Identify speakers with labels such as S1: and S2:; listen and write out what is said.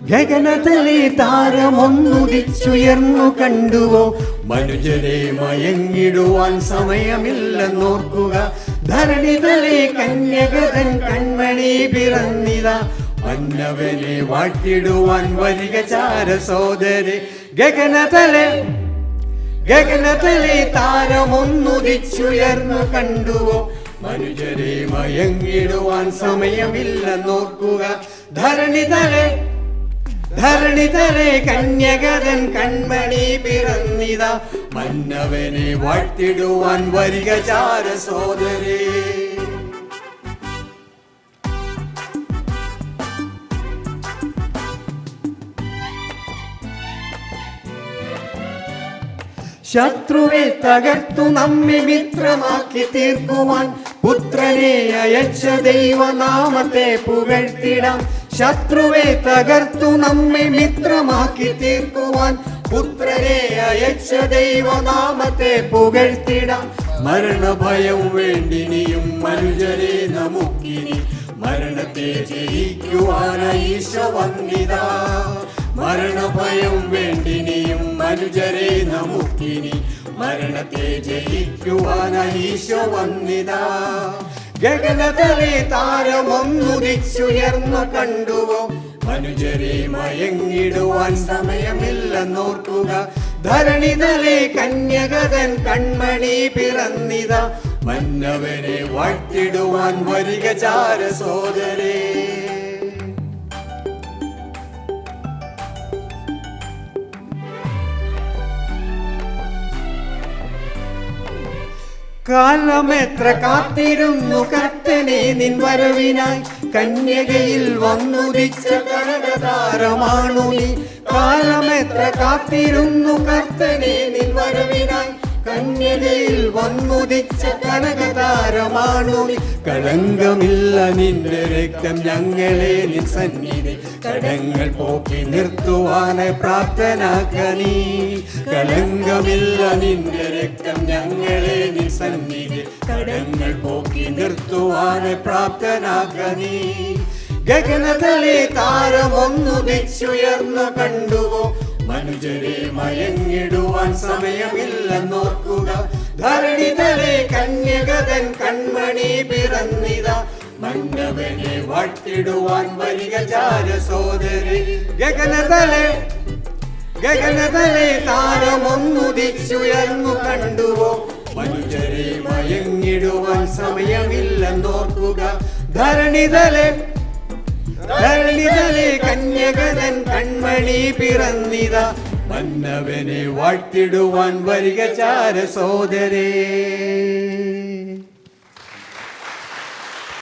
S1: ഗഗനതലേ താരമൊന്നുദിച്ചുയർന്നു കണ്ടുവോ? മനുജരെ മയങ്ങിടുവാൻ സമയമില്ലെന്നോർക്കുക. ധരണിതലേ കന്യകതൻ കൺമണി പിറന്നിതാ. മന്നവനെ വാഴ്ത്തിടുവാൻ വരിക ചാരസോദരെ. ഗഗനതലേ താരമൊന്നുദിച്ചുയർന്നു കണ്ടുവോ? മനുജരെ മയങ്ങിടുവാൻ സമയമില്ലെന്നോർക്കുക. ധരണിതലേ കന്യകതൻ കൺമണി പിറന്നിതാ. മന്നവനെ വാഴ്ത്തിടുവാൻ വരിക ചാരസോദരേ. ശത്രുവെ തകർത്തു നമ്മെ മിത്രമാക്കി തീർക്കുവാൻ പുത്രനെ അയച്ച ദൈവനാമത്തെ പുകഴ്ത്തിടാം. ശത്രുവെ തകർത്തു നമ്മെ മിത്രമാക്കി തീർക്കുവാൻ പുത്രനെ അയച്ച ദൈവനാമത്തെ പുകഴ്ത്തിടാം. മരണഭയം വേണ്ടിനിയും മനുജരെ നമുക്കിനി മരണത്തെ ജയിക്കുവാനായി ഈശോ വന്നിതാ. മരണഭയം വേണ്ടിനിയും മനുജരെ നമുക്കിനി മരണത്തെ ജയിക്കുവാനായി ഈശോ വന്നിതാ. ഗഗനതലേ താരമൊന്നുദിച്ചുയർന്നു കണ്ടുവോ? മനുജരെ മയങ്ങിടുവാൻ സമയമില്ലെന്നോർക്കുക. ധരണിതലേ കന്യകതൻ കൺമണി പിറന്നിതാ. മന്നവനെ വാഴ്ത്തിടുവാൻ വരിക ചാരസോദരേ. കാലമെത്ര കാത്തിരുന്നു കർത്തനെ നിൻ വരവിനായി. കന്യകയിൽ വന്നുദിച്ച കനകതാരമാണു നീ. കാലമെത്ര കാത്തിരുന്നു കർത്തനെ നിൻ വരവിനായി. കന്യകയിൽ വന്നുദിച്ച കനകതാരമാണു നീ. കളങ്കമില്ല നിന്റെ രക്തം ഞങ്ങളെ നിൻ സന്നിധി കടങ്ങൾ പോക്കി നിർത്തുവാനായി പ്രാപ്തനാക്കനീ. കളങ്കമില്ല നിന്റെ രക്തം ഞങ്ങളെ നിൻ സന്നിധി കടങ്ങൾ പോക്കി നിർത്തുവാനായി പ്രാപ്തനാക്കനീ. ഗഗനതലേ താരമൊന്നുദിച്ചുയർന്നു കണ്ടുവോ? മനുജരെ മയങ്ങിടുവാൻ സമയമില്ലെന്നോർക്കുക. ധരണിതലേ കന്യകതൻ കൺമണി പിറന്നിതാ. മന്നവനെ വാഴ്ത്തിടുവാൻ വരിക ചാരസോദരേ. ഗഗനതലേ താരമൊന്നുദിച്ചുയർന്നു കണ്ടുവോ? മനുജരെ മയങ്ങിടുവാൻ സമയമില്ലെന്നോർക്കുക. ധരണിതലേ കന്യകതൻ കൺമണി പിറന്നിതാ. മന്നവനെ വാഴ്ത്തിടുവാൻ വരിക ചാരസോദരേ.